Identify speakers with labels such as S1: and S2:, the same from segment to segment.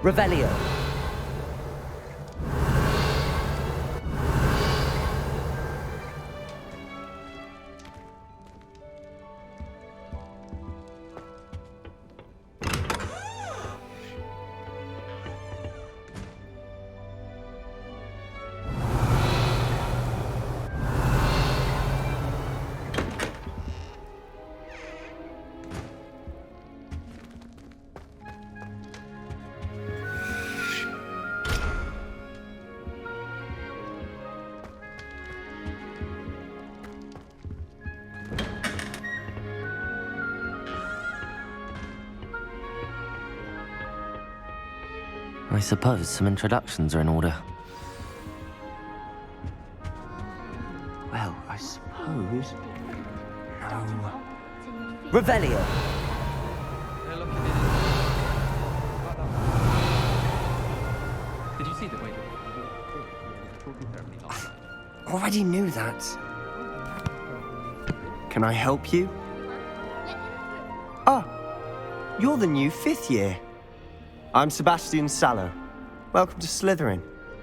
S1: Revelio.
S2: I suppose some introductions are in order.
S3: Well, I suppose... No...
S1: Revelio.
S4: Did you see the way?
S3: Already knew that. Can I help you? Oh, you're the new 5th year. I'm Sebastian Sallow. Welcome to Slytherin.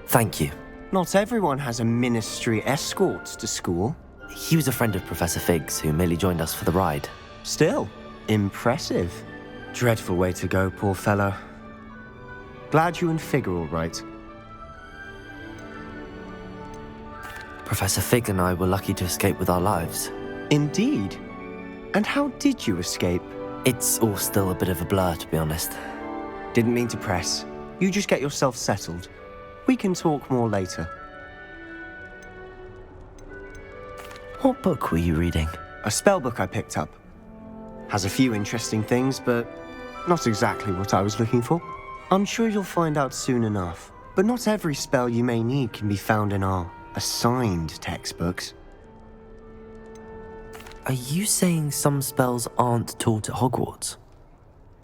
S2: Thank you.
S3: Not everyone has a ministry escort to school.
S2: He was a friend of Professor Fig's who merely joined us for the ride.
S3: Still, impressive. Dreadful way to go, poor fellow. Glad you and Fig are all right.
S2: Professor Fig and I were lucky to escape with our lives.
S3: Indeed. And how did you escape?
S2: It's all still a bit of a blur, to be honest.
S3: Didn't mean to press. You just get yourself settled. We can talk more later.
S2: What book were you reading?
S3: A spell book I picked up. Has a few interesting things, but not exactly what I was looking for. I'm sure you'll find out soon enough. But not every spell you may need can be found in our assigned textbooks.
S2: Are you saying some spells aren't taught at Hogwarts?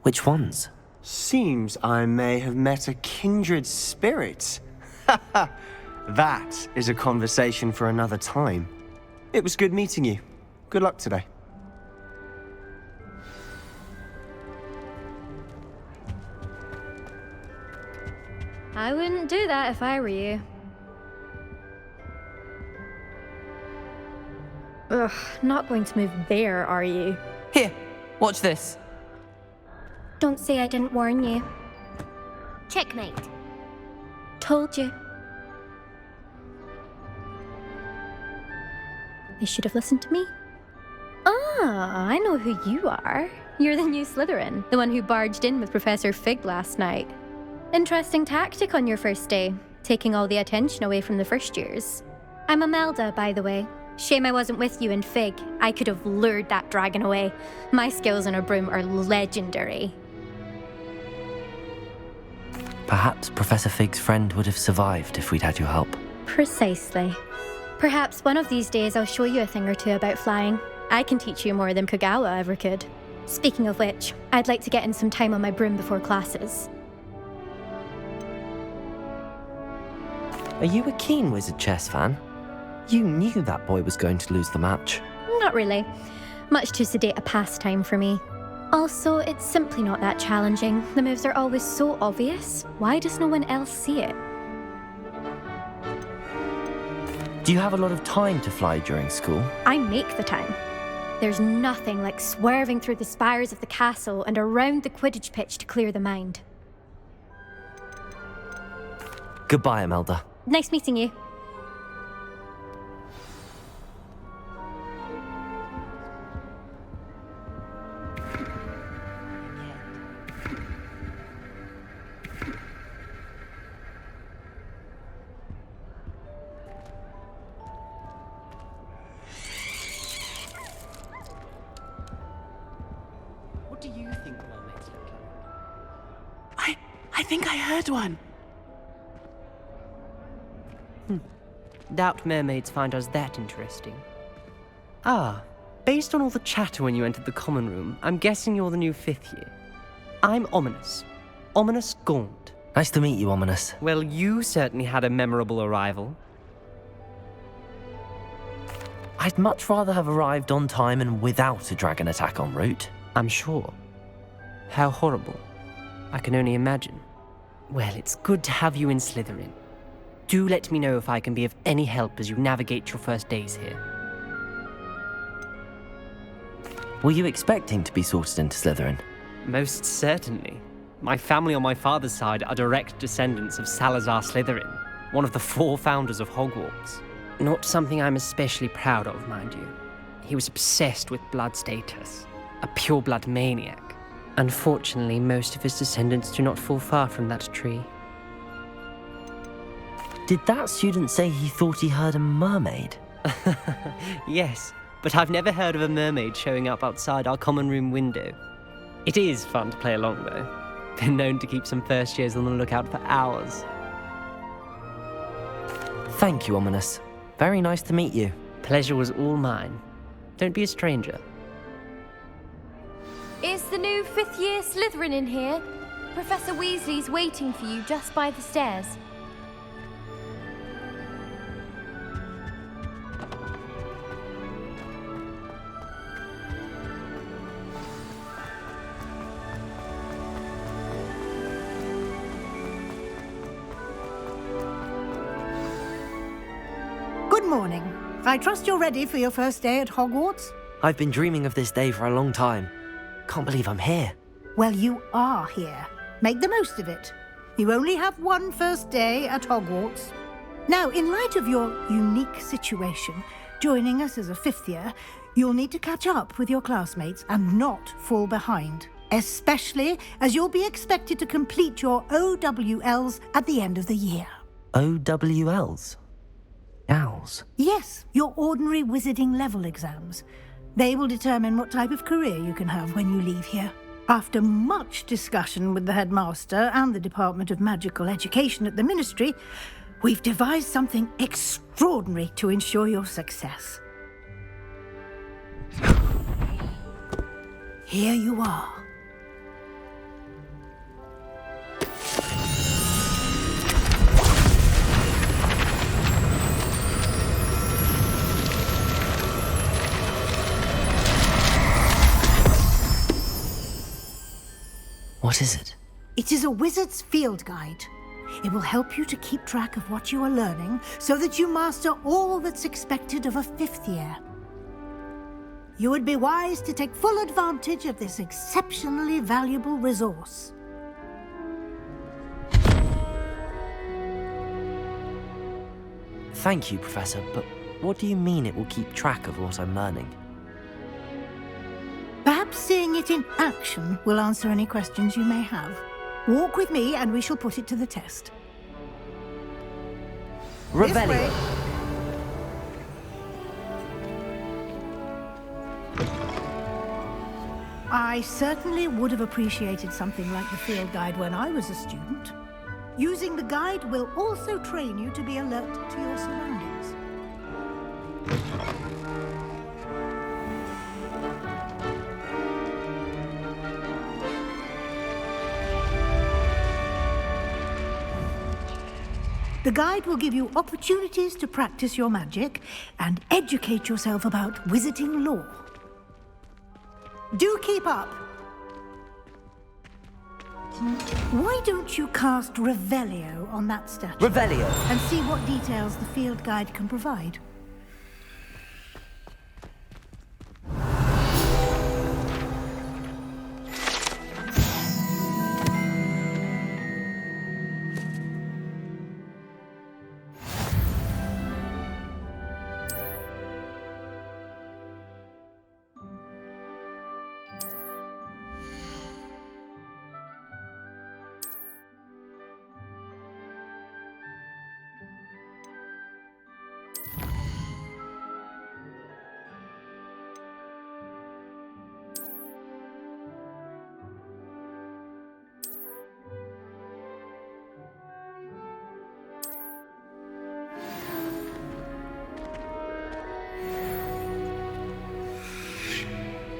S2: Which ones?
S3: Seems I may have met a kindred spirit. That is a conversation for another time. It was good meeting you. Good luck today.
S5: I wouldn't do that if I were you. Ugh, not going to move there, are you?
S1: Here, watch this.
S5: Don't say I didn't warn you.
S6: Checkmate.
S5: Told you. They should have listened to me. Ah, I know who you are. You're the new Slytherin, the one who barged in with Professor Fig last night. Interesting tactic on your first day, taking all the attention away from the first years. I'm Imelda, by the way. Shame I wasn't with you in Fig. I could have lured that dragon away. My skills on a broom are legendary.
S2: Perhaps Professor Fig's friend would have survived if we'd had your help.
S5: Precisely. Perhaps one of these days I'll show you a thing or two about flying. I can teach you more than Kogawa ever could. Speaking of which, I'd like to get in some time on my broom before classes.
S2: Are you a keen Wizard Chess fan? You knew that boy was going to lose the match.
S5: Not really. Much too sedate a pastime for me. Also, it's simply not that challenging. The moves are always so obvious. Why does no one else see it?
S2: Do you have a lot of time to fly during school?
S5: I make the time. There's nothing like swerving through the spires of the castle and around the Quidditch pitch to clear the mind.
S2: Goodbye, Imelda.
S5: Nice meeting you.
S1: What do you think mermaids look like?
S7: I think I heard one.
S1: Doubt mermaids find us that interesting. Ah, based on all the chatter when you entered the common room, I'm guessing you're the new 5th year. I'm Ominous. Ominous Gaunt.
S2: Nice to meet you, Ominous.
S1: Well, you certainly had a memorable arrival.
S2: I'd much rather have arrived on time and without a dragon attack en route.
S1: I'm sure. How horrible. I can only imagine. Well, it's good to have you in Slytherin. Do let me know if I can be of any help as you navigate your first days here.
S2: Were you expecting to be sorted into Slytherin?
S1: Most certainly. My family on my father's side are direct descendants of Salazar Slytherin, one of the 4 founders of Hogwarts. Not something I'm especially proud of, mind you. He was obsessed with blood status, a pure-blood maniac. Unfortunately, most of his descendants do not fall far from that tree.
S2: Did that student say he thought he heard a mermaid?
S1: Yes, but I've never heard of a mermaid showing up outside our common room window. It is fun to play along, though. Been known to keep some first years on the lookout for hours.
S2: Thank you, Ominous. Very nice to meet you.
S1: Pleasure was all mine. Don't be a stranger.
S6: Is the new 5th year Slytherin in here? Professor Weasley's waiting for you just by the stairs.
S7: Good morning. I trust you're ready for your first day at Hogwarts?
S2: I've been dreaming of this day for a long time. Can't believe I'm here.
S7: Well, you are here. Make the most of it. You only have one first day at Hogwarts. Now, in light of your unique situation, joining us as a 5th year, you'll need to catch up with your classmates and not fall behind, especially as you'll be expected to complete your OWLs at the end of the year.
S2: OWLs? Owls?
S7: Yes, your ordinary wizarding level exams. They will determine what type of career you can have when you leave here. After much discussion with the headmaster and the Department of Magical Education at the Ministry, we've devised something extraordinary to ensure your success. Here you are.
S2: What is it?
S7: It is a wizard's field guide. It will help you to keep track of what you are learning so that you master all that's expected of a 5th year. You would be wise to take full advantage of this exceptionally valuable resource.
S2: Thank you, Professor, but what do you mean it will keep track of what I'm learning?
S7: Perhaps seeing it in action will answer any questions you may have. Walk with me and we shall put it to the test.
S2: Revelio.
S7: This way. I certainly would have appreciated something like the field guide when I was a student. Using the guide will also train you to be alert to your surroundings. The guide will give you opportunities to practice your magic and educate yourself about wizarding lore. Do keep up. Why don't you cast Revelio on that statue?
S2: Revelio.
S7: And see what details the field guide can provide.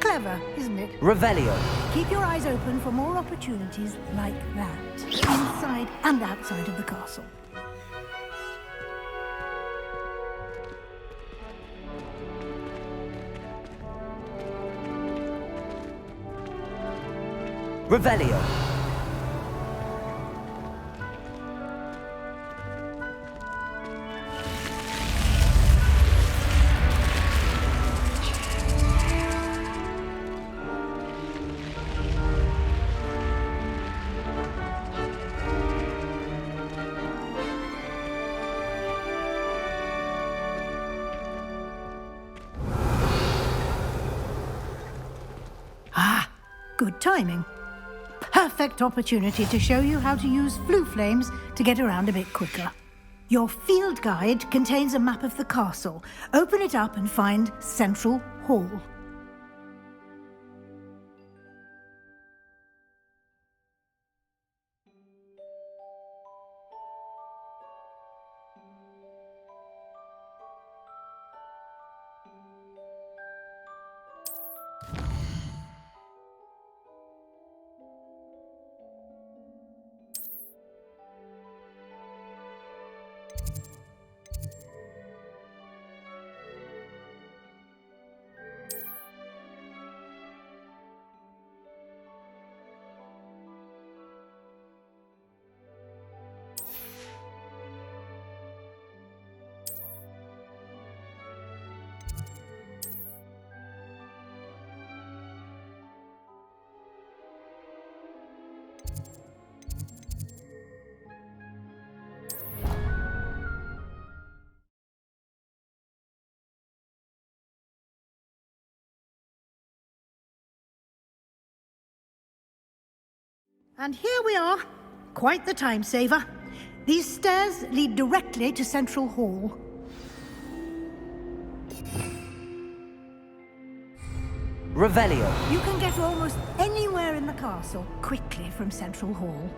S7: Clever, isn't it?
S2: Revelio.
S7: Keep your eyes open for more opportunities like that, inside and outside of the castle.
S2: Revelio.
S7: Good timing. Perfect opportunity to show you how to use flue flames to get around a bit quicker. Your field guide contains a map of the castle. Open it up and find Central Hall. And here we are. Quite the time saver. These stairs lead directly to Central Hall.
S2: Revelio.
S7: You can get almost anywhere in the castle quickly from Central Hall.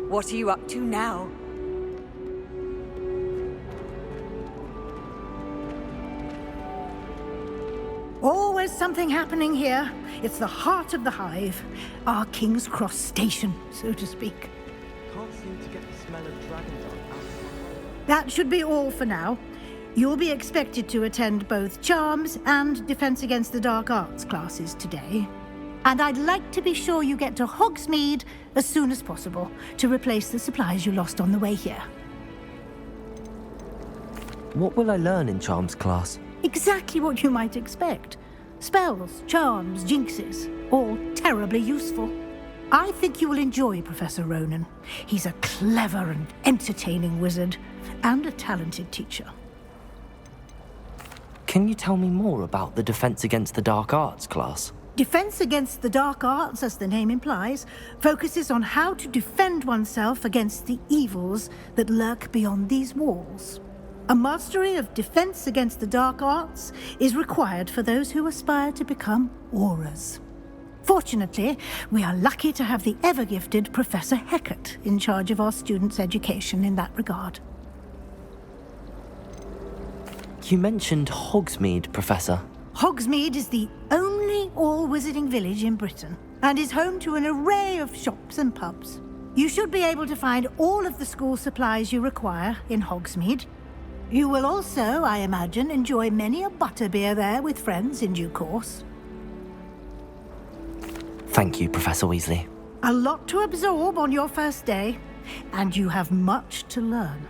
S8: What are you up to now?
S7: Always something happening here. It's the heart of the hive. Our King's Cross station, so to speak.
S2: Can't seem to get the smell of dragon dart out.
S7: That should be all for now. You'll be expected to attend both Charms and Defense Against the Dark Arts classes today. And I'd like to be sure you get to Hogsmeade as soon as possible to replace the supplies you lost on the way here.
S2: What will I learn in Charms class?
S7: Exactly what you might expect. Spells, charms, jinxes, all terribly useful. I think you will enjoy Professor Ronan. He's a clever and entertaining wizard, and a talented teacher.
S2: Can you tell me more about the Defense Against the Dark Arts class?
S7: Defense Against the Dark Arts, as the name implies, focuses on how to defend oneself against the evils that lurk beyond these walls. A mastery of Defense Against the Dark Arts is required for those who aspire to become Auras. Fortunately, we are lucky to have the ever-gifted Professor Hecat in charge of our students' education in that regard.
S2: You mentioned Hogsmeade, Professor.
S7: Hogsmeade is the only all-wizarding village in Britain and is home to an array of shops and pubs. You should be able to find all of the school supplies you require in Hogsmeade. You will also, I imagine, enjoy many a butterbeer there with friends in due course.
S2: Thank you, Professor Weasley.
S7: A lot to absorb on your first day, and you have much to learn.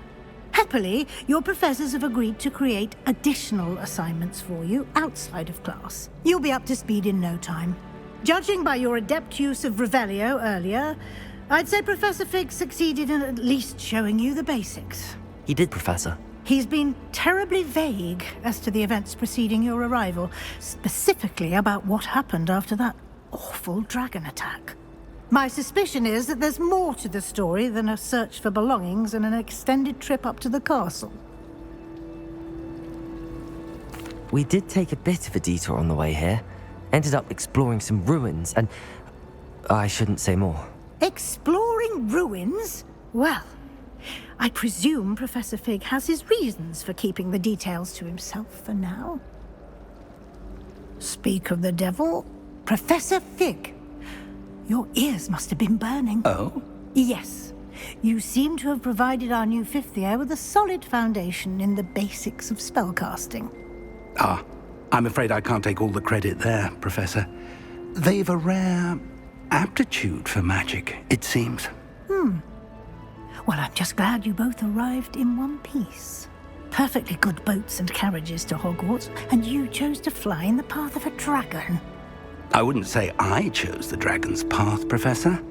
S7: Happily, your professors have agreed to create additional assignments for you outside of class. You'll be up to speed in no time. Judging by your adept use of Revelio earlier, I'd say Professor Fig succeeded in at least showing you the basics.
S2: He did, Professor.
S7: He's been terribly vague as to the events preceding your arrival, specifically about what happened after that awful dragon attack. My suspicion is that there's more to the story than a search for belongings and an extended trip up to the castle.
S2: We did take a bit of a detour on the way here. Ended up exploring some ruins and... I shouldn't say more.
S7: Exploring ruins? Well, I presume Professor Fig has his reasons for keeping the details to himself for now. Speak of the devil, Professor Fig. Your ears must have been burning.
S9: Oh?
S7: Yes. You seem to have provided our new fifth year with a solid foundation in the basics of spellcasting.
S9: Ah, I'm afraid I can't take all the credit there, Professor. They've a rare aptitude for magic, it seems.
S7: Well, I'm just glad you both arrived in one piece. Perfectly good boats and carriages to Hogwarts, and you chose to fly in the path of a dragon.
S9: I wouldn't say I chose the dragon's path, Professor.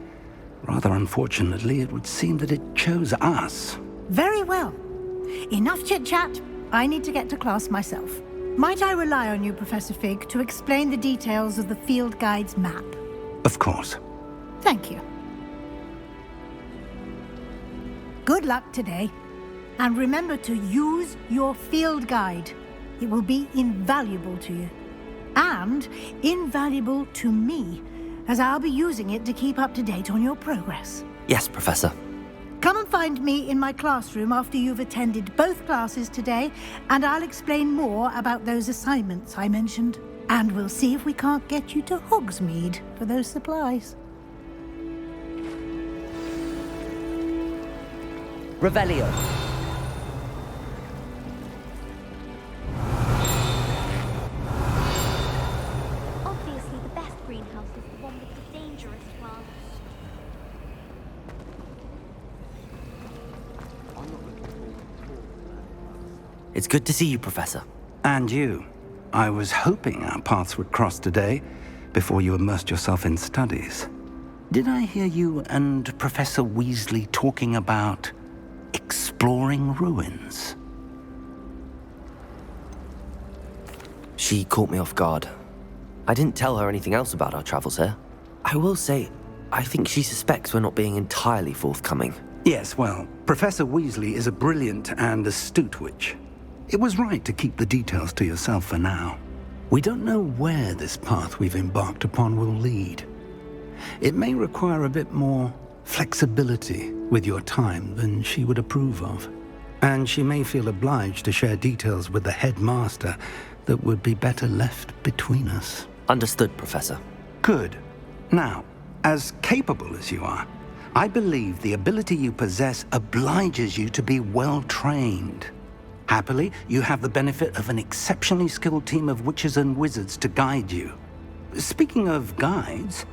S9: Rather unfortunately, it would seem that it chose us.
S7: Very well. Enough chit-chat. I need to get to class myself. Might I rely on you, Professor Fig, to explain the details of the field guide's map?
S9: Of course.
S7: Thank you. Good luck today. And remember to use your field guide. It will be invaluable to you. And invaluable to me, as I'll be using it to keep up to date on your progress.
S2: Yes, Professor.
S7: Come and find me in my classroom after you've attended both classes today, and I'll explain more about those assignments I mentioned. And we'll see if we can't get you to Hogsmeade for those supplies.
S2: Revelio.
S6: Obviously, the best greenhouse is the one with the dangerous plants.
S2: It's good to see you, Professor.
S9: And you. I was hoping our paths would cross today, before you immersed yourself in studies. Did I hear you and Professor Weasley talking about exploring ruins?
S2: She caught me off guard. I didn't tell her anything else about our travels here. I will say, I think she suspects we're not being entirely forthcoming.
S9: Yes, well, Professor Weasley is a brilliant and astute witch. It was right to keep the details to yourself for now. We don't know where this path we've embarked upon will lead. It may require a bit more flexibility with your time than she would approve of. And she may feel obliged to share details with the headmaster that would be better left between us.
S2: Understood, Professor.
S9: Good. Now, as capable as you are, I believe the ability you possess obliges you to be well trained. Happily, you have the benefit of an exceptionally skilled team of witches and wizards to guide you. Speaking of guides,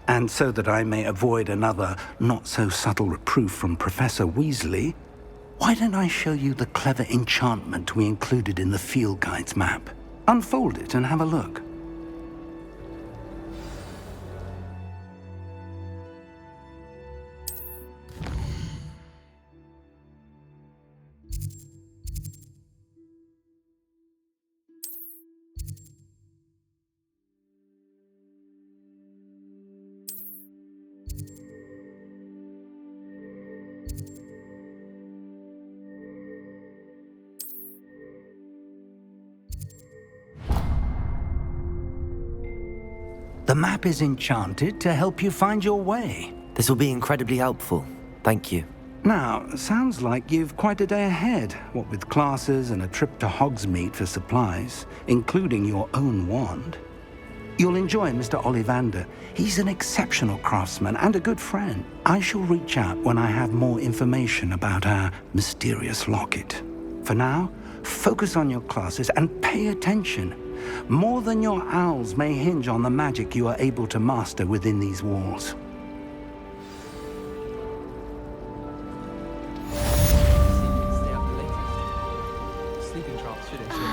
S9: and so that I may avoid another not-so-subtle reproof from Professor Weasley, why don't I show you the clever enchantment we included in the field guide's map? Unfold it and have a look. The map is enchanted to help you find your way.
S2: This will be incredibly helpful. Thank you.
S9: Now, sounds like you've quite a day ahead, what with classes and a trip to Hogsmeade for supplies, including your own wand. You'll enjoy Mr. Ollivander. He's an exceptional craftsman and a good friend. I shall reach out when I have more information about our mysterious locket. For now, focus on your classes and pay attention. More than your owls may hinge on the magic you are able to master within these walls.
S4: Stay up the latest. Sleeping drafts should ensure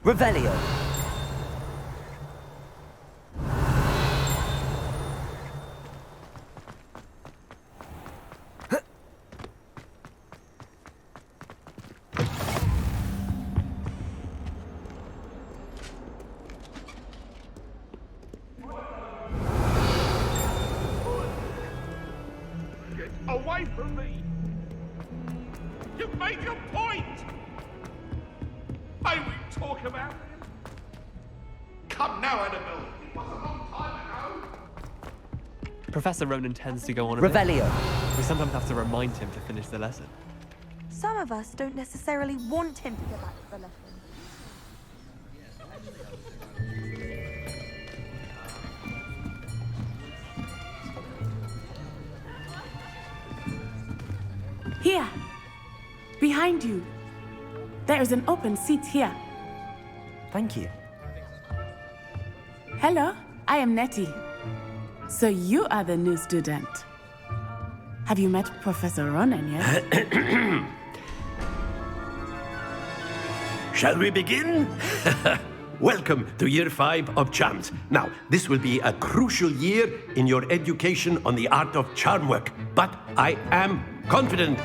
S2: Revelio.
S8: Get away from me! You made your point! May we talk about him? Come now, Annabelle. It was a long time ago.
S4: Professor Ronan tends to go on a bit.
S2: Revelio.
S4: We sometimes have to remind him to finish the lesson.
S10: Some of us don't necessarily want him to go back to the lesson.
S11: Here! Behind you! There is an open seat here.
S2: Thank you.
S11: Hello, I am Nettie. So you are the new student. Have you met Professor Ronan yet?
S12: Shall we begin? Welcome to Year 5 of Charms. Now, this will be a crucial year in your education on the art of charm work. But I am confident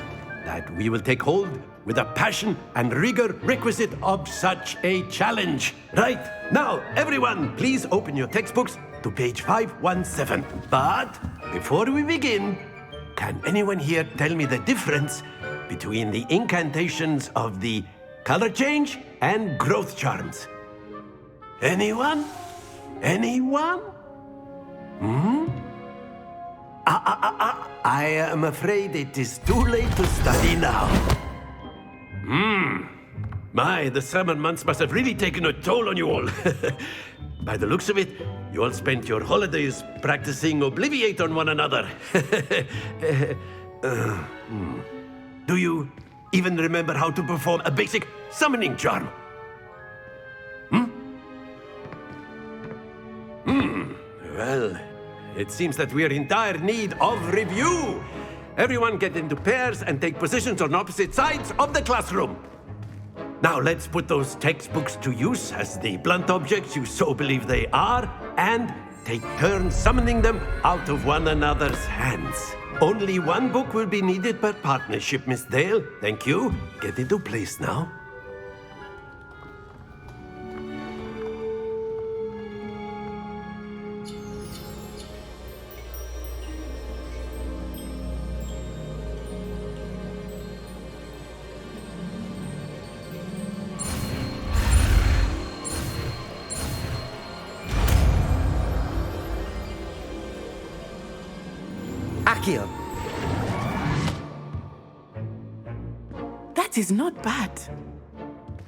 S12: that we will take hold with the passion and rigor requisite of such a challenge. Right, now, everyone, please open your textbooks to page 517. But before we begin, can anyone here tell me the difference between the incantations of the color change and growth charms? Anyone? Anyone? I am afraid it is too late to study now. My, the summer months must have really taken a toll on you all. By the looks of it, you all spent your holidays practicing Obliviate on one another. Do you even remember how to perform a basic summoning charm? Well, it seems that we are in dire need of review. Everyone get into pairs and take positions on opposite sides of the classroom. Now let's put those textbooks to use as the blunt objects you so believe they are, and take turns summoning them out of one another's hands. Only one book will be needed per partnership, Miss Dale. Thank you. Get into place now.
S2: Accio!
S11: That is not bad.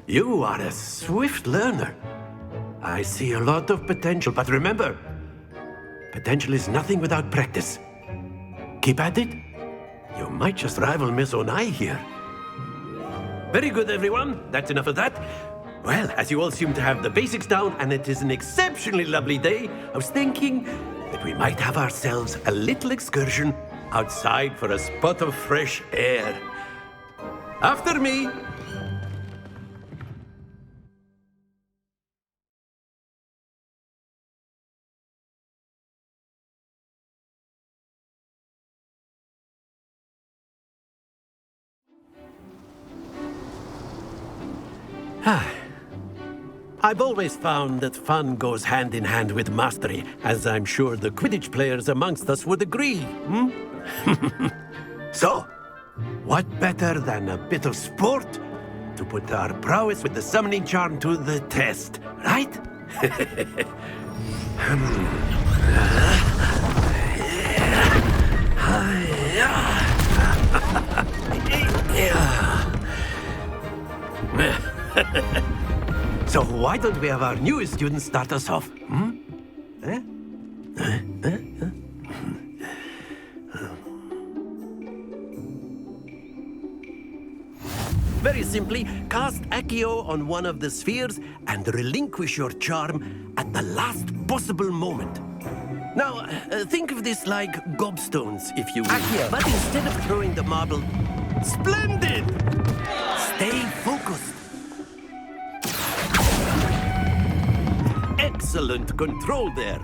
S12: You are a swift learner. I see a lot of potential, but remember, potential is nothing without practice. Keep at it. You might just rival Miss Onai here. Very good, everyone. That's enough of that. Well, as you all seem to have the basics down, and it is an exceptionally lovely day, I was thinking that we might have ourselves a little excursion outside for a spot of fresh air. After me. I've always found that fun goes hand in hand with mastery, as I'm sure the Quidditch players amongst us would agree. So, what better than a bit of sport to put our prowess with the summoning charm to the test, right? So why don't we have our newest student start us off? Very simply, cast Accio on one of the spheres and relinquish your charm at the last possible moment. Now, think of this like Gobstones, if you will.
S2: Accio.
S12: But instead of throwing the marble... Splendid! Stay focused. Excellent control there.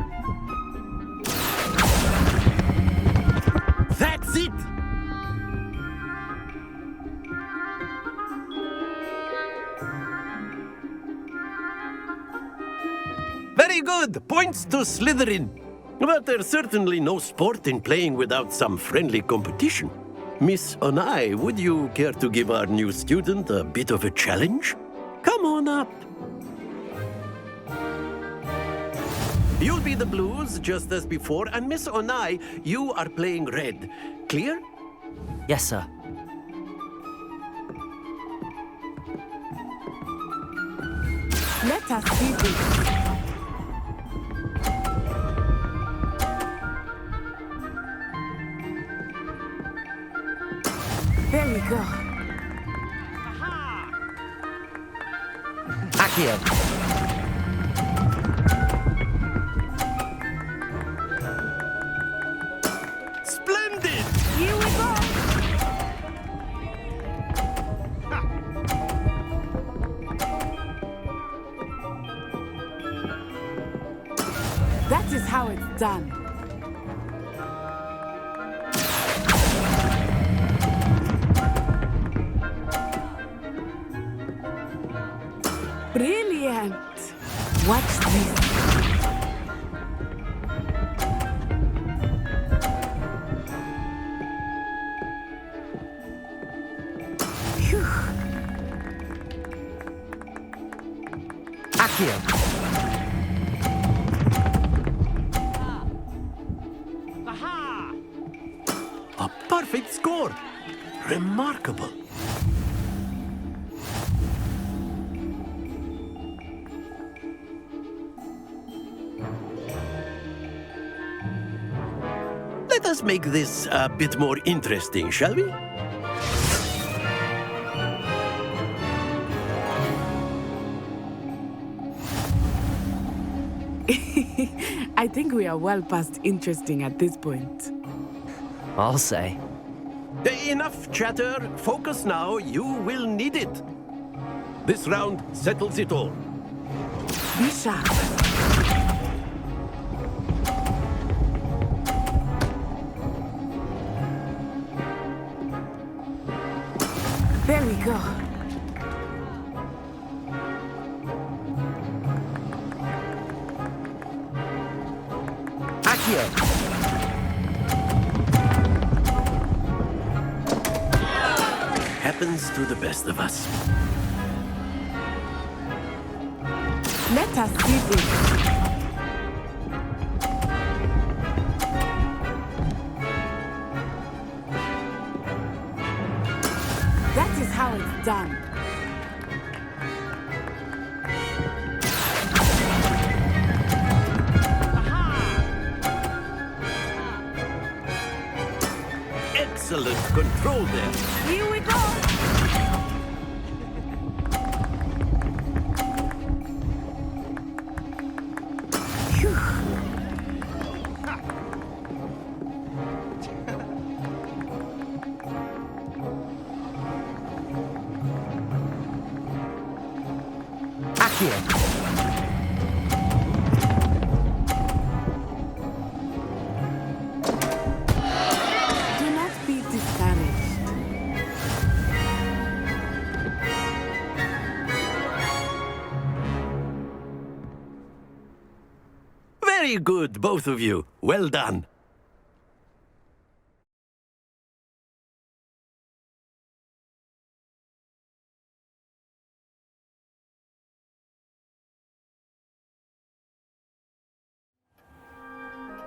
S12: That's it! Very good! Points to Slytherin. But there's certainly no sport in playing without some friendly competition. Miss Onai, would you care to give our new student a bit of a challenge? Come on up. You'll be the blues, just as before, and Miss Onai, you are playing red. Clear?
S2: Yes, sir.
S11: Let us see this. There we go.
S2: Accio!
S12: Splendid!
S11: Here we go! That is how it's done. Brilliant! Watch this. Phew.
S2: Accio!
S12: A perfect score! Remarkable! Let us make this a bit more interesting, shall we?
S11: I think we are well past interesting at this point.
S2: I'll say.
S12: Enough chatter. Focus now. You will need it. This round settles it all.
S11: Be sharp. There we go.
S2: Accio!
S12: Happens to the best of us.
S11: Let us see this. That is how it's done.
S12: Excellent control there.
S11: Here we go. Phew.
S2: Accio!
S11: Do not be discouraged.
S12: Very good, both of you. Well done.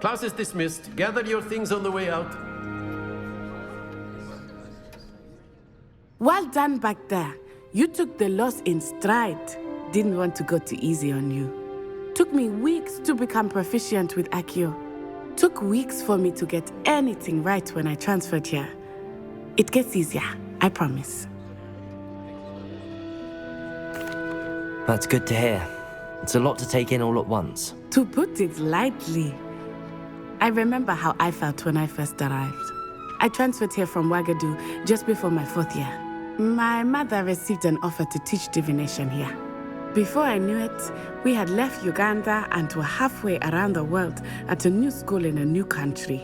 S12: Class is dismissed. Gather your things on the way out.
S11: Well done back there. You took the loss in stride. Didn't want to go too easy on you. Took me weeks to become proficient with Accio. Took weeks for me to get anything right when I transferred here. It gets easier, I promise.
S2: That's good to hear. It's a lot to take in all at once.
S11: To put it lightly, I remember how I felt when I first arrived. I transferred here from Ouagadougou just before my 4th year. My mother received an offer to teach divination here. Before I knew it, we had left Uganda and were halfway around the world at a new school in a new country.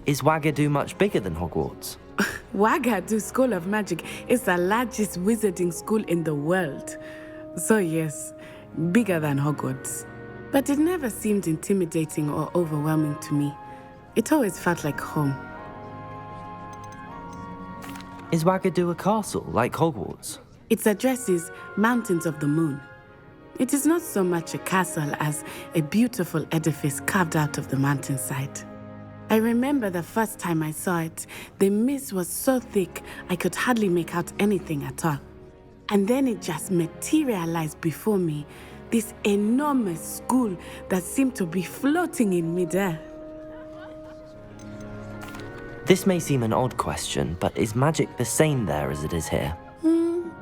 S2: Is Ouagadougou much bigger than Hogwarts?
S11: Ouagadougou School of Magic is the largest wizarding school in the world. So yes, bigger than Hogwarts. But it never seemed intimidating or overwhelming to me. It always felt like home.
S2: Is Ouagadougou a castle, like Hogwarts?
S11: Its address is Mountains of the Moon. It is not so much a castle as a beautiful edifice carved out of the mountainside. I remember the first time I saw it, the mist was so thick I could hardly make out anything at all. And then it just materialized before me, this enormous school that seemed to be floating in midair.
S2: This may seem an odd question, but is magic the same there as it is here?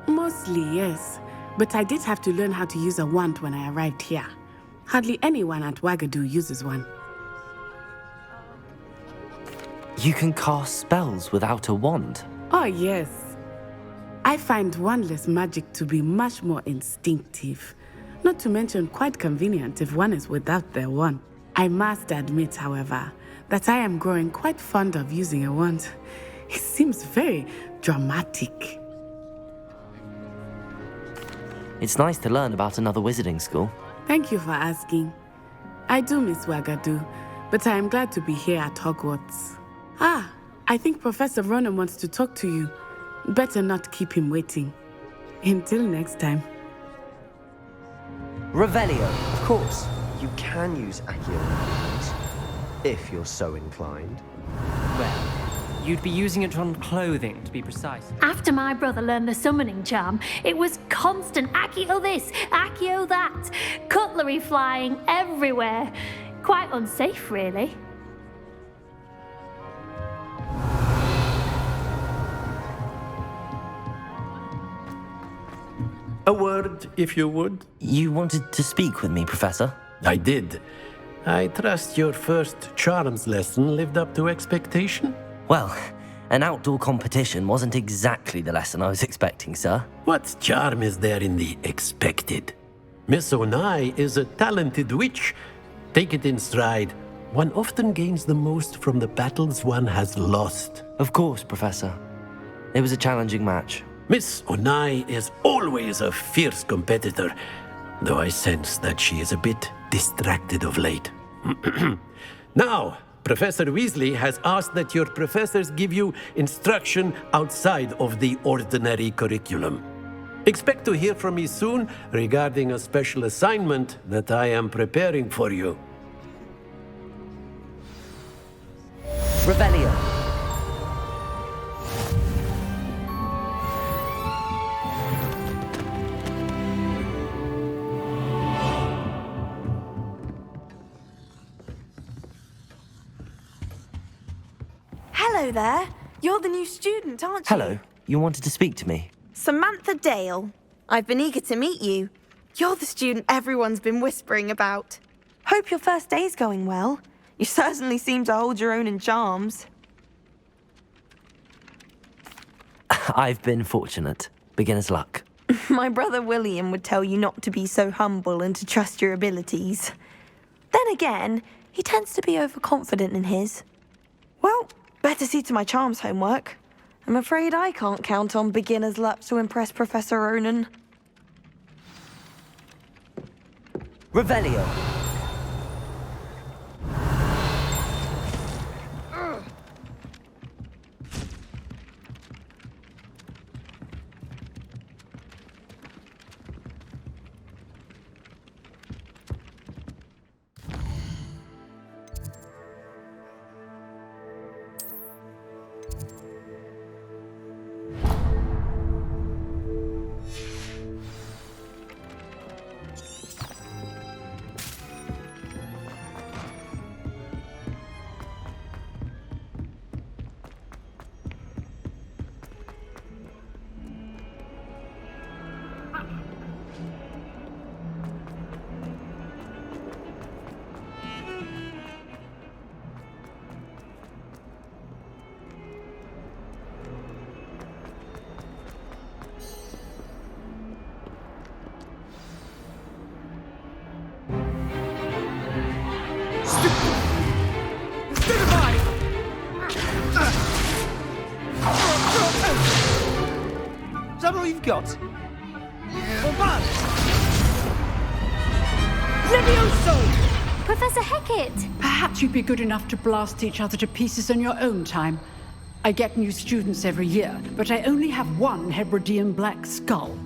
S11: Mostly, yes. But I did have to learn how to use a wand when I arrived here. Hardly anyone at Wagadu uses one.
S2: You can cast spells without a wand.
S11: Oh, yes. I find wandless magic to be much more instinctive. Not to mention quite convenient if one is without their wand. I must admit, however, that I am growing quite fond of using a wand. It seems very dramatic.
S2: It's nice to learn about another wizarding school.
S11: Thank you for asking. I do miss Wagadu, but I am glad to be here at Hogwarts. Ah, I think Professor Ronan wants to talk to you. Better not keep him waiting. Until next time.
S2: Revelio.
S3: Of course, you can use Accio if you're so inclined.
S1: Well, you'd be using it on clothing, to be precise.
S13: After my brother learned the summoning charm, it was constant Accio this, Accio that, cutlery flying everywhere. Quite unsafe, really.
S12: A word, if you would.
S2: You wanted to speak with me, Professor?
S12: I did. I trust your first charms lesson lived up to expectation?
S2: Well, an outdoor competition wasn't exactly the lesson I was expecting, sir.
S12: What charm is there in the expected? Miss Onai is a talented witch. Take it in stride. One often gains the most from the battles one has lost.
S2: Of course, Professor. It was a challenging match.
S12: Miss Onai is always a fierce competitor, though I sense that she is a bit distracted of late. Now, Professor Weasley has asked that your professors give you instruction outside of the ordinary curriculum. Expect to hear from me soon regarding a special assignment that I am preparing for you.
S2: Revelio.
S10: Hello there. You're the new student, aren't you?
S2: Hello. You wanted to speak to me?
S10: Samantha Dale. I've been eager to meet you. You're the student everyone's been whispering about. Hope your first day's going well. You certainly seem to hold your own in charms.
S2: I've been fortunate. Beginner's luck.
S10: My brother William would tell you not to be so humble and to trust your abilities. Then again, he tends to be overconfident in his. Well, better see to my charms homework. I'm afraid I can't count on beginner's luck to impress Professor Ronan.
S2: Revelio.
S3: Is that all you've got?
S13: Levioso! Professor Hecat!
S14: Perhaps you'd be good enough to blast each other to pieces in your own time. I get new students every year, but I only have one Hebridean black skull.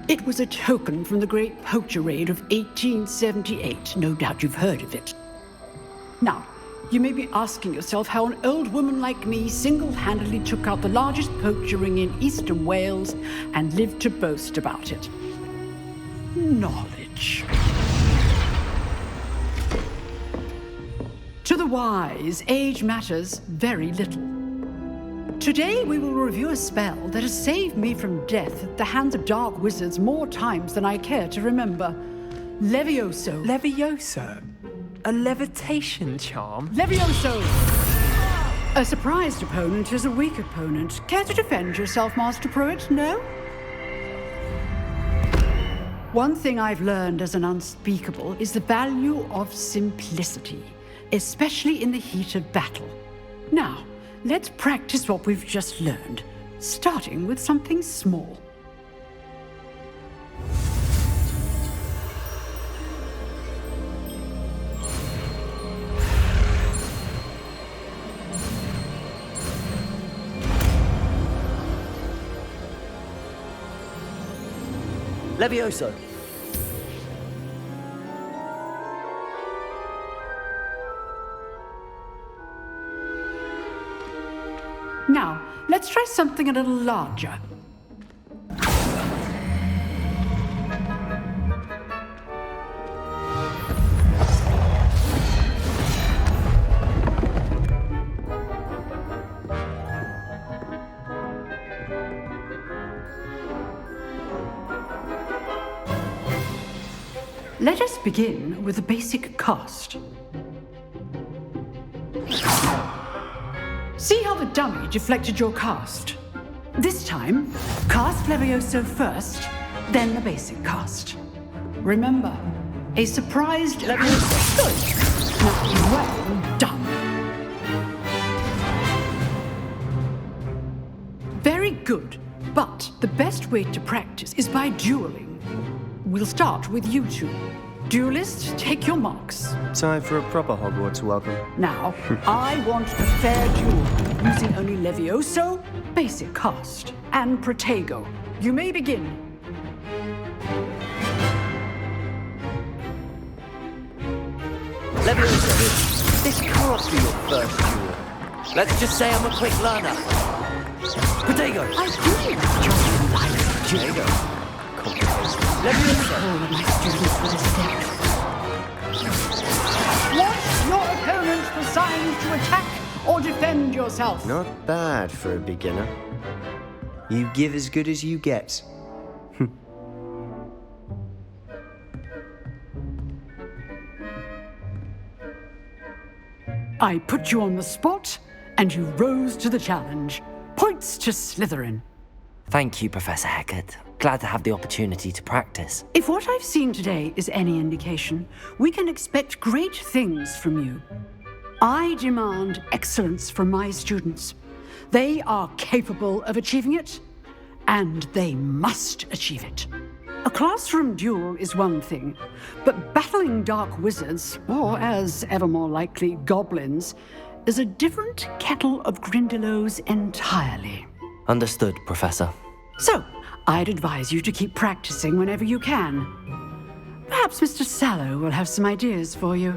S14: It was a token from the Great Poacher Raid of 1878. No doubt you've heard of it. Now, you may be asking yourself how an old woman like me single-handedly took out the largest poacher ring in eastern Wales and lived to boast about it. Knowledge. To the wise, age matters very little. Today we will review a spell that has saved me from death at the hands of dark wizards more times than I care to remember. Levioso.
S4: Levioso? A levitation charm?
S14: Levioso! A surprised opponent is a weak opponent. Care to defend yourself, Master Pruitt? No? One thing I've learned as an unspeakable is the value of simplicity, especially in the heat of battle. Now, let's practice what we've just learned, starting with something small.
S2: Levioso!
S14: Now, let's try something a little larger. Let us begin with the basic cast. See how the dummy deflected your cast? This time, cast Levioso first, then the basic cast. Remember, a surprised Levioso. Good. Now, well done. Very good, but the best way to practice is by dueling. We'll start with you two. Duelists, take your marks.
S3: Time for a proper Hogwarts welcome.
S14: Now, I want a fair duel, using only Levioso, basic cast, and Protego. You may begin.
S2: Levioso, this can't be your first duel. Let's just say I'm a quick learner. Protego!
S14: I really like your life,
S2: Protego.
S14: Levioso. All of my students would accept. Watch your opponent for signs to attack or defend yourself.
S3: Not bad for a beginner. You give as good as you get.
S14: I put you on the spot, and you rose to the challenge. Points to Slytherin.
S2: Thank you, Professor Hecat. Glad to have the opportunity to practice.
S14: If what I've seen today is any indication, we can expect great things from you. I demand excellence from my students. They are capable of achieving it, and they must achieve it. A classroom duel is one thing, but battling dark wizards, or as ever more likely, goblins, is a different kettle of Grindylows entirely.
S2: Understood, Professor.
S14: So, I'd advise you to keep practicing whenever you can. Perhaps Mr. Sallow will have some ideas for you.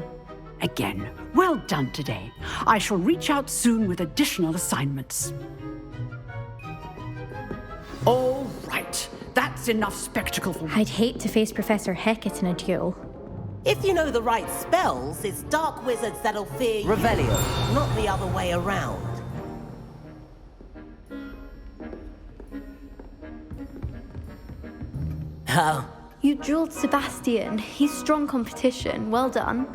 S14: Again, well done today. I shall reach out soon with additional assignments. All right, that's enough spectacle for me.
S5: I'd hate to face Professor Hecat in a duel.
S15: If you know the right spells, it's dark wizards that'll fear you.
S2: Revelio.
S15: Not the other way around.
S2: Oh.
S5: You dueled Sebastian. He's strong competition. Well done.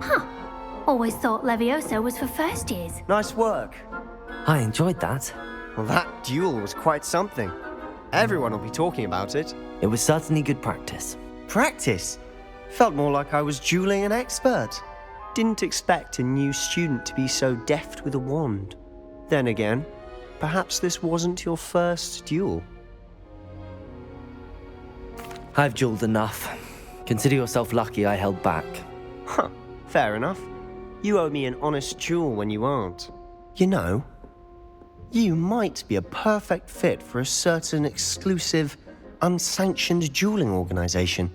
S13: Huh. Always thought Levioso was for first years.
S3: Nice work.
S2: I enjoyed that.
S3: Well, that duel was quite something. Everyone will be talking about it.
S2: It was certainly good practice.
S3: Practice? Felt more like I was dueling an expert. Didn't expect a new student to be so deft with a wand. Then again, perhaps this wasn't your first duel.
S2: I've dueled enough. Consider yourself lucky I held back.
S3: Huh, fair enough. You owe me an honest duel when you aren't. You know, you might be a perfect fit for a certain exclusive, unsanctioned dueling organization.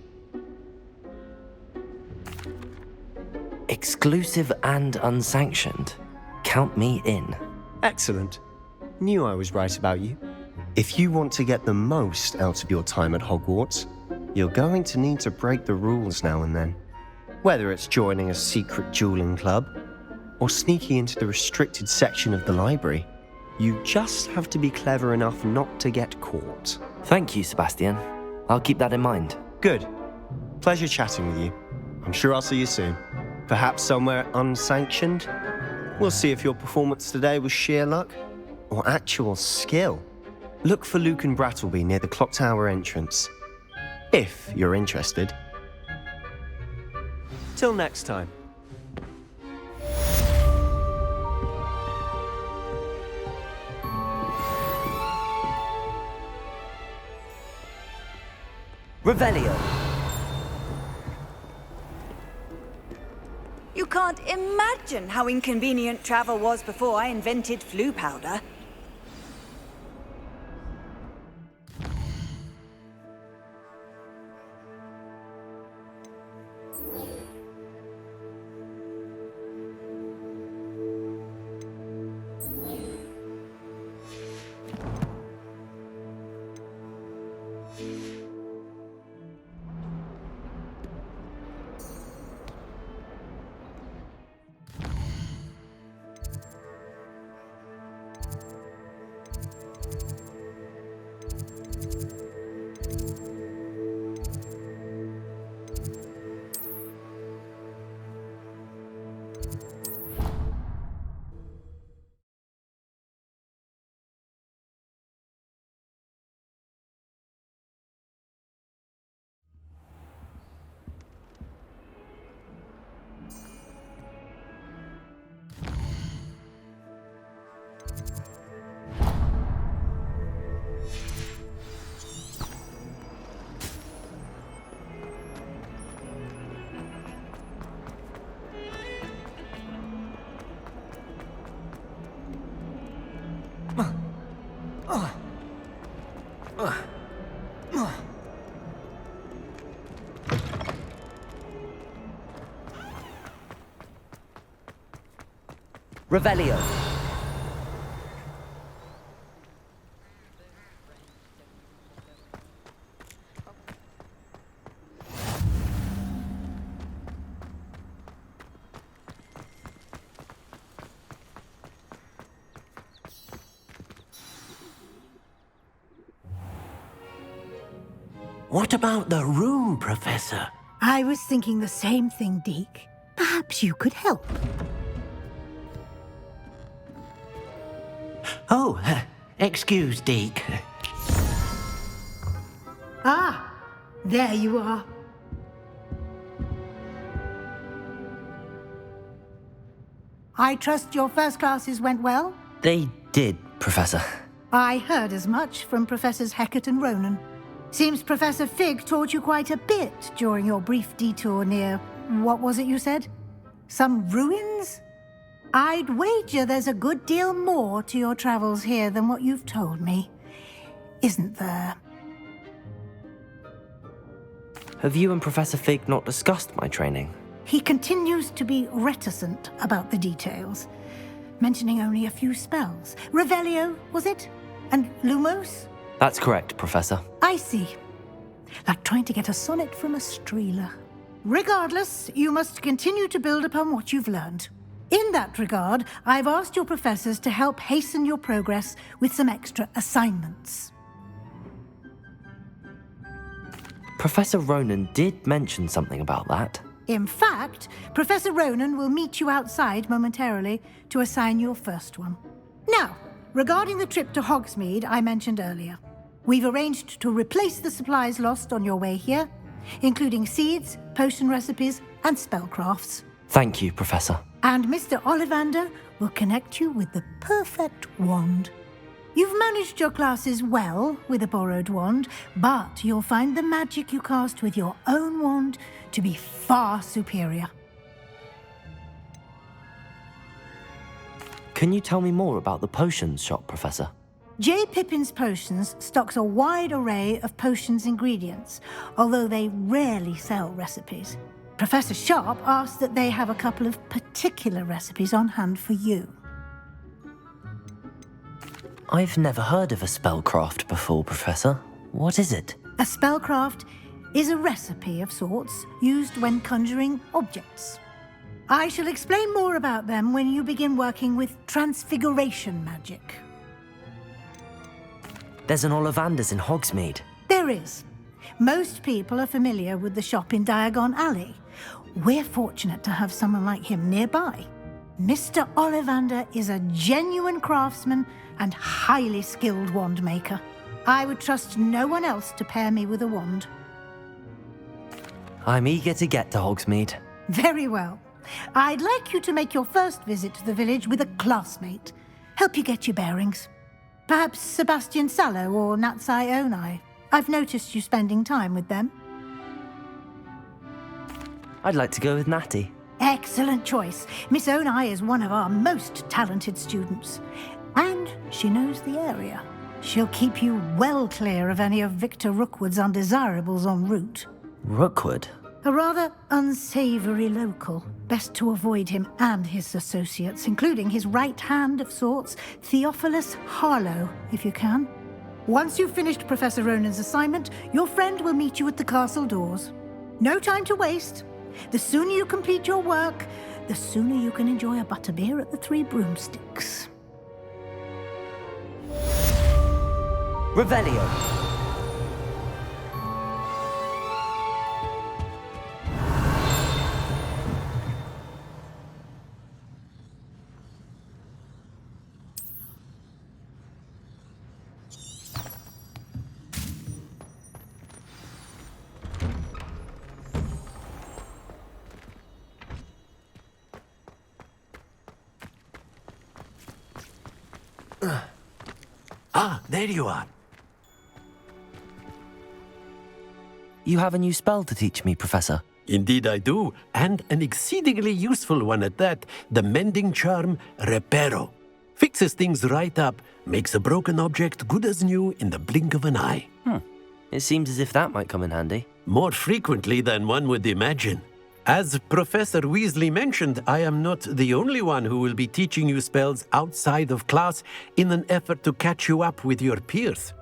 S2: Exclusive and unsanctioned? Count me in.
S3: Excellent. Knew I was right about you. If you want to get the most out of your time at Hogwarts, you're going to need to break the rules now and then. Whether it's joining a secret dueling club, or sneaking into the restricted section of the library, you just have to be clever enough not to get caught.
S2: Thank you, Sebastian. I'll keep that in mind.
S3: Good. Pleasure chatting with you. I'm sure I'll see you soon. Perhaps somewhere unsanctioned? We'll see if your performance today was sheer luck or actual skill. Look for Luke and Brattleby near the clock tower entrance. If you're interested. Till next time.
S2: Revelio.
S16: You can't imagine how inconvenient travel was before I invented flu powder.
S2: Revelio.
S12: What about the room, Professor?
S7: I was thinking the same thing, Deke. Perhaps you could help.
S12: Oh, excuse, Deke.
S7: Ah, there you are. I trust your first classes went well?
S2: They did, Professor.
S7: I heard as much from Professors Hecat and Ronan. Seems Professor Fig taught you quite a bit during your brief detour near... what was it you said? Some ruins? I'd wager there's a good deal more to your travels here than what you've told me. Isn't there?
S2: Have you and Professor Fig not discussed my training?
S7: He continues to be reticent about the details, mentioning only a few spells. Revelio, was it? And Lumos?
S2: That's correct, Professor.
S7: I see. Like trying to get a sonnet from a streeler. Regardless, you must continue to build upon what you've learned. In that regard, I've asked your professors to help hasten your progress with some extra assignments.
S2: Professor Ronan did mention something about that.
S7: In fact, Professor Ronan will meet you outside momentarily to assign your first one. Now, regarding the trip to Hogsmeade I mentioned earlier, we've arranged to replace the supplies lost on your way here, including seeds, potion recipes, and spellcrafts.
S2: Thank you, Professor.
S7: And Mr. Ollivander will connect you with the perfect wand. You've managed your classes well with a borrowed wand, but you'll find the magic you cast with your own wand to be far superior.
S2: Can you tell me more about the potions shop, Professor?
S7: J. Pippin's Potions stocks a wide array of potions ingredients, although they rarely sell recipes. Professor Sharp asked that they have a couple of particular recipes on hand for you.
S2: I've never heard of a spellcraft before, Professor. What is it?
S7: A spellcraft is a recipe of sorts used when conjuring objects. I shall explain more about them when you begin working with transfiguration magic.
S2: There's an Ollivander's in Hogsmeade.
S7: There is. Most people are familiar with the shop in Diagon Alley. We're fortunate to have someone like him nearby. Mr. Ollivander is a genuine craftsman and highly skilled wand maker. I would trust no one else to pair me with a wand.
S2: I'm eager to get to Hogsmeade.
S7: Very well. I'd like you to make your first visit to the village with a classmate. Help you get your bearings. Perhaps Sebastian Sallow or Natsai Onai. I've noticed you spending time with them.
S2: I'd like to go with Natty.
S7: Excellent choice. Miss Onai is one of our most talented students. And she knows the area. She'll keep you well clear of any of Victor Rookwood's undesirables en route.
S2: Rookwood?
S7: A rather unsavory local. Best to avoid him and his associates, including his right hand of sorts, Theophilus Harlow, if you can. Once you've finished Professor Ronan's assignment, your friend will meet you at the castle doors. No time to waste. The sooner you complete your work, the sooner you can enjoy a butterbeer at the Three Broomsticks.
S2: Revelio.
S12: There you are.
S2: You have a new spell to teach me, Professor.
S12: Indeed I do, and an exceedingly useful one at that. The mending charm, Reparo. Fixes things right up, makes a broken object good as new in the blink of an eye.
S2: It seems as if that might come in handy.
S12: More frequently than one would imagine. As Professor Weasley mentioned, I am not the only one who will be teaching you spells outside of class in an effort to catch you up with your peers.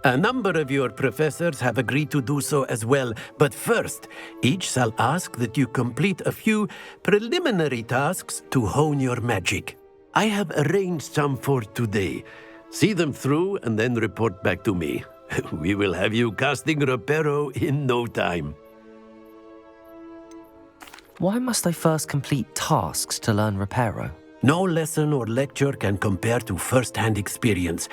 S12: A number of your professors have agreed to do so as well, but first, each shall ask that you complete a few preliminary tasks to hone your magic. I have arranged some for today. See them through and then report back to me. We will have you casting Reparo in no time.
S2: Why must I first complete tasks to learn Reparo?
S12: No lesson or lecture can compare to first-hand experience,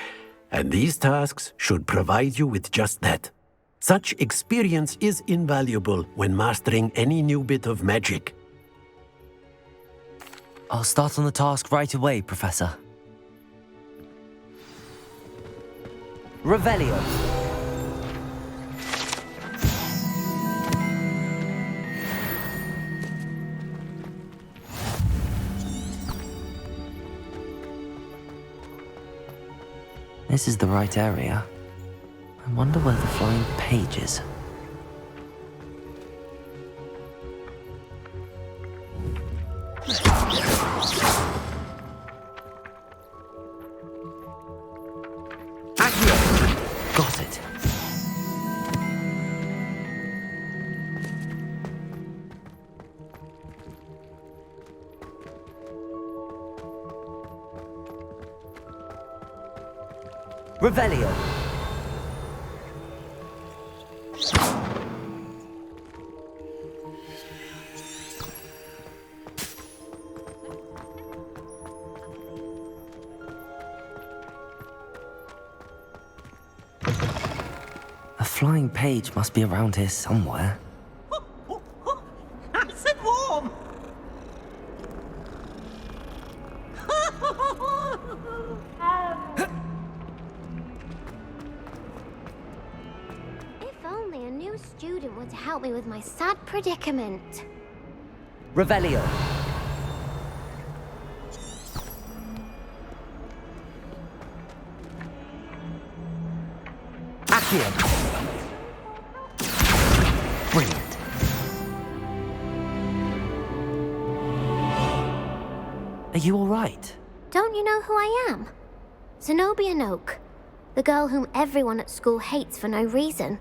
S12: and these tasks should provide you with just that. Such experience is invaluable when mastering any new bit of magic.
S2: I'll start on the task right away, Professor. Revelio. This is the right area. I wonder where the flying page is. Accio! Got it. Revelio. A flying page must be around here somewhere.
S15: Nice and warm!
S6: If only a new student would help me with my sad predicament.
S2: Revelio. Accio. Brilliant. Are you all right?
S6: Don't you know who I am? Zenobia Noak, the girl whom everyone at school hates for no reason.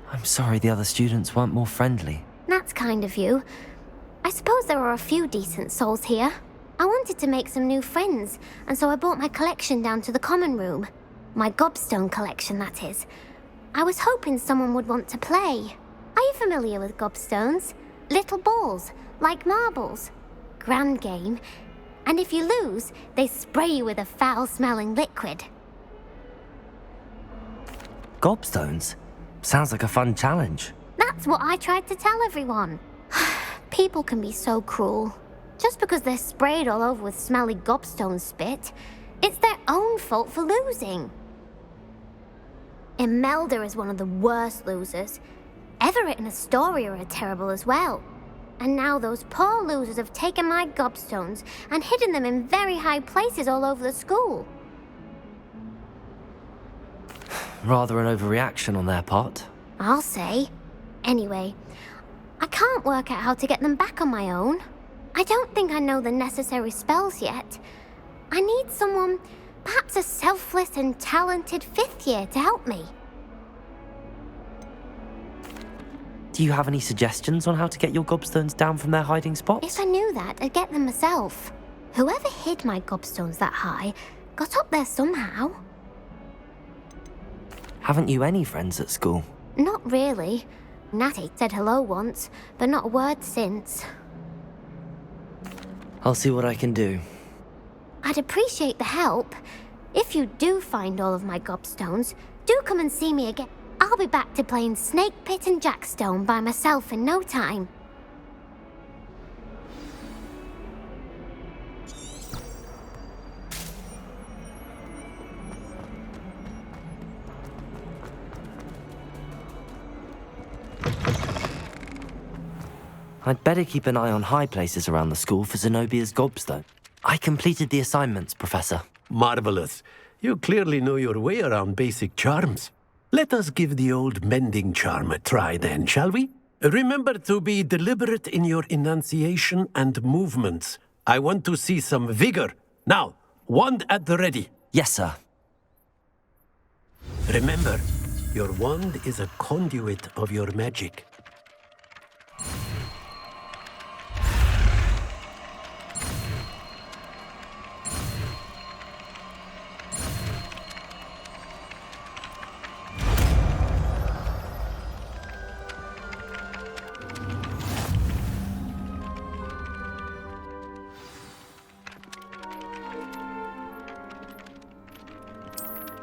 S2: I'm sorry the other students weren't more friendly.
S6: That's kind of you. I suppose there are a few decent souls here. I wanted to make some new friends, and so I brought my collection down to the common room. My Gobstone collection, that is. I was hoping someone would want to play. Are you familiar with Gobstones? Little balls, like marbles. Grand game. And if you lose, they spray you with a foul-smelling liquid.
S2: Gobstones? Sounds like a fun challenge.
S6: That's what I tried to tell everyone. People can be so cruel. Just because they're sprayed all over with smelly Gobstone spit, it's their own fault for losing. Imelda is one of the worst losers. Everett and Astoria are terrible as well. And now those poor losers have taken my Gobstones and hidden them in very high places all over the school.
S2: Rather an overreaction on their part.
S6: I'll say. Anyway, I can't work out how to get them back on my own. I don't think I know the necessary spells yet. I need someone, perhaps a selfless and talented 5th year to help me.
S2: Do you have any suggestions on how to get your Gobstones down from their hiding spots?
S6: If I knew that, I'd get them myself. Whoever hid my Gobstones that high got up there somehow.
S2: Haven't you any friends at school?
S6: Not really. Natty said hello once, but not a word since.
S2: I'll see what I can do.
S6: I'd appreciate the help. If you do find all of my Gobstones, do come and see me again. I'll be back to playing Snake Pit and Jackstone by myself in no time.
S2: I'd better keep an eye on high places around the school for Zenobia's Gobstone. I completed the assignments, Professor.
S12: Marvelous. You clearly know your way around basic charms. Let us give the old mending charm a try then, shall we? Remember to be deliberate in your enunciation and movements. I want to see some vigor. Now, wand at the ready.
S2: Yes, sir.
S12: Remember, your wand is a conduit of your magic.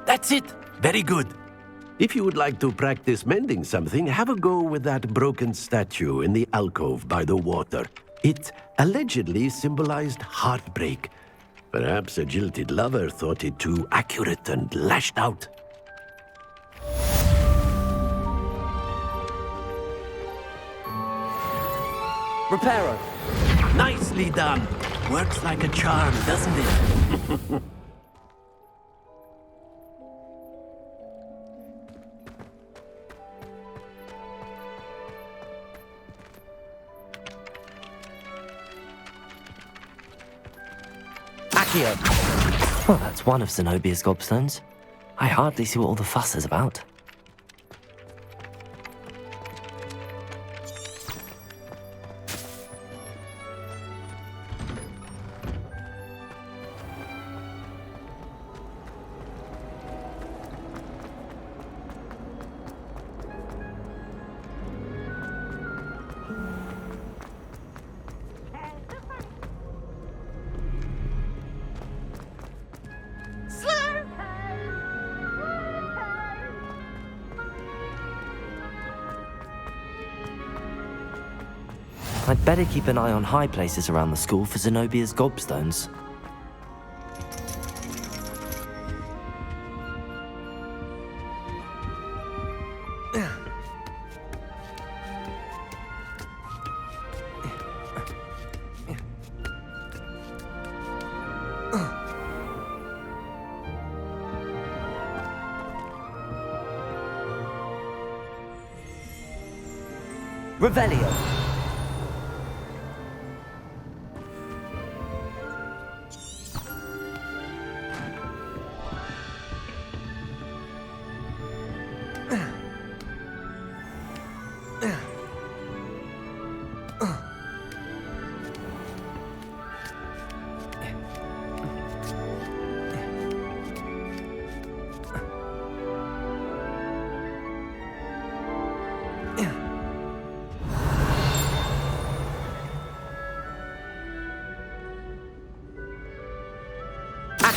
S12: That's it! Very good. If you would like to practice mending something, have a go with that broken statue in the alcove by the water. It allegedly symbolized heartbreak. Perhaps a jilted lover thought it too accurate and lashed out.
S2: Reparo!
S12: Nicely done! Works like a charm, doesn't it?
S2: Accio! Well, that's one of Zenobia's Gobstones. I hardly see what all the fuss is about. I'd better keep an eye on high places around the school for Zenobia's Gobstones. Revelio!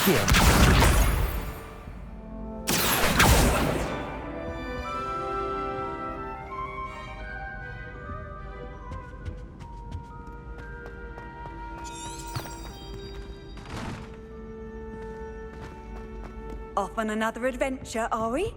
S2: Accio!
S16: Off on another adventure, are we?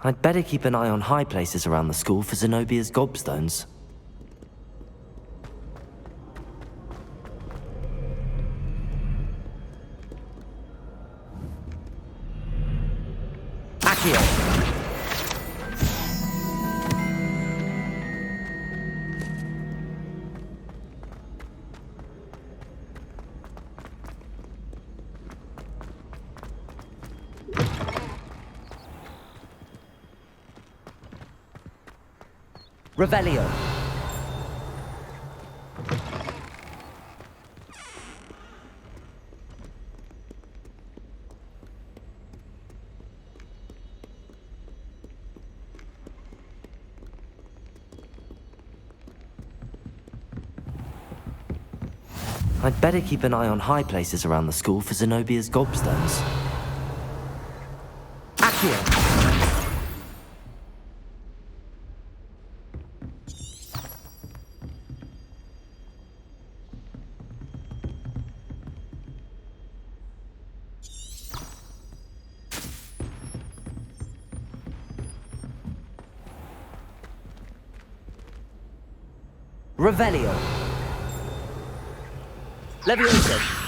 S2: I'd better keep an eye on high places around the school for Zenobia's Gobstones. Accio! Revelio. I'd better keep an eye on high places around the school for Zenobia's Gobstones. Accio! Revelio. Levioso.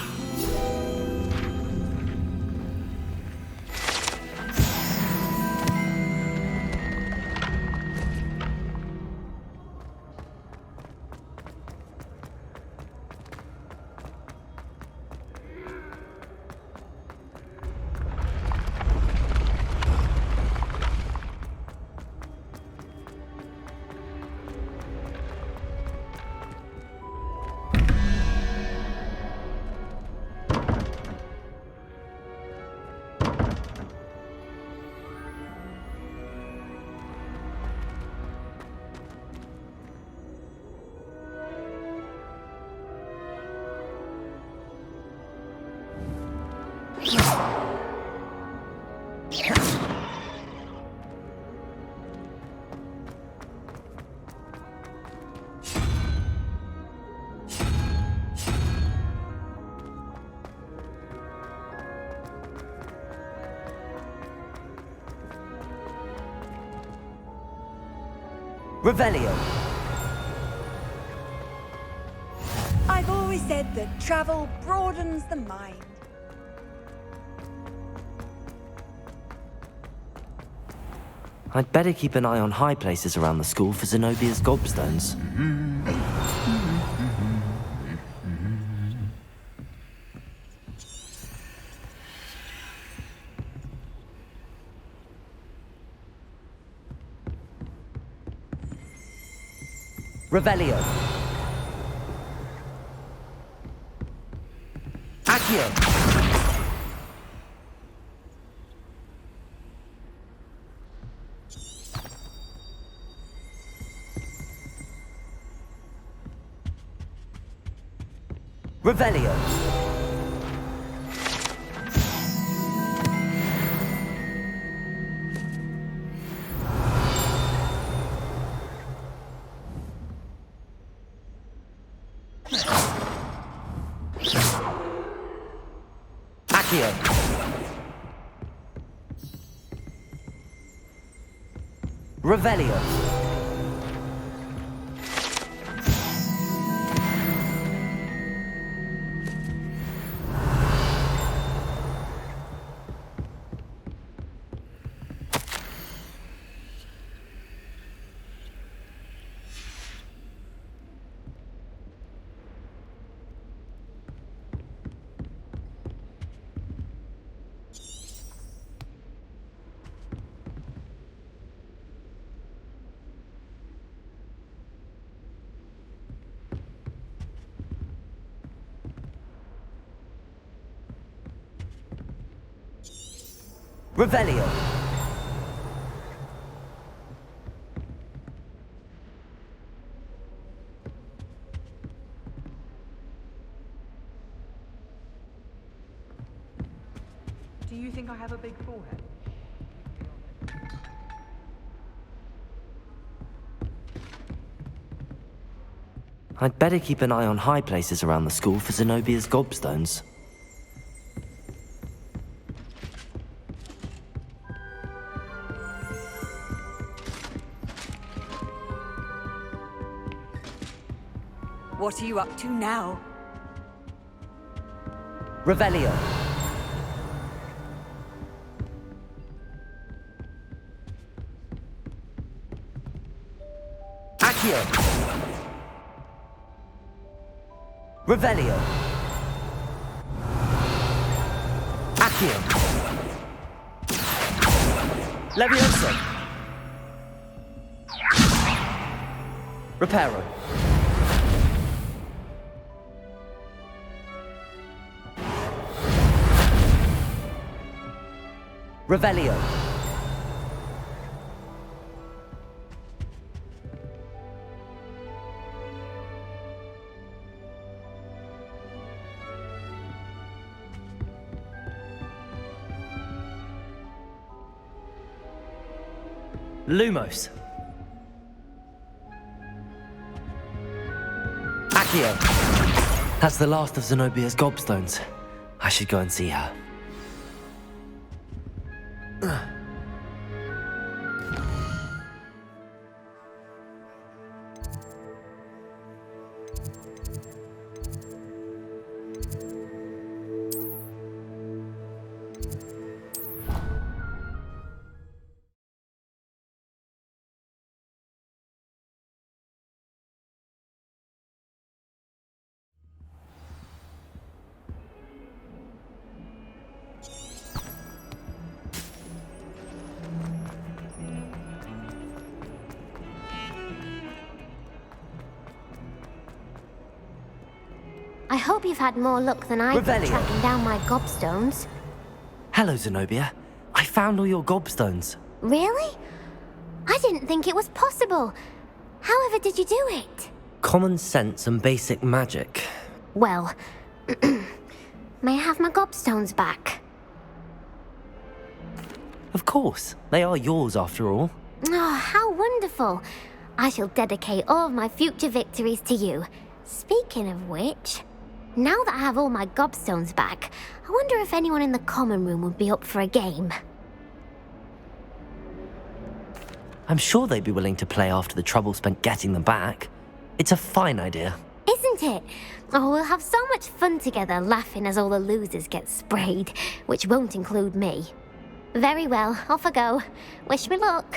S2: Revelio.
S16: I've always said that travel broadens the mind.
S2: I'd better keep an eye on high places around the school for Zenobia's Gobstones. Revelio. Accio. Revelio. Accio. Revelio. Revelio.
S16: Do you think I have a big forehead?
S2: I'd better keep an eye on high places around the school for Zenobia's Gobstones.
S16: What are you up to now?
S2: Revelio. Accio. Revelio. Accio. Levioso. Reparo. Revelio. Lumos. Accio. That's the last of Zenobia's Gobstones. I should go and see her.
S6: I hope you've had more luck than I did
S2: Revelio.
S6: tracking down my Gobstones.
S2: Hello, Zenobia. I found all your Gobstones.
S6: Really? I didn't think it was possible. However did you do it?
S2: Common sense and basic magic.
S6: Well, may I have my Gobstones back?
S2: Of course. They are yours after all.
S6: Oh, how wonderful. I shall dedicate all of my future victories to you. Speaking of which, now that I have all my Gobstones back, I wonder if anyone in the common room would be up for a game.
S2: I'm sure they'd be willing to play after the trouble spent getting them back. It's a fine idea.
S6: Isn't it? Oh, we'll have so much fun together laughing as all the losers get sprayed, which won't include me. Very well, off I go. Wish me luck.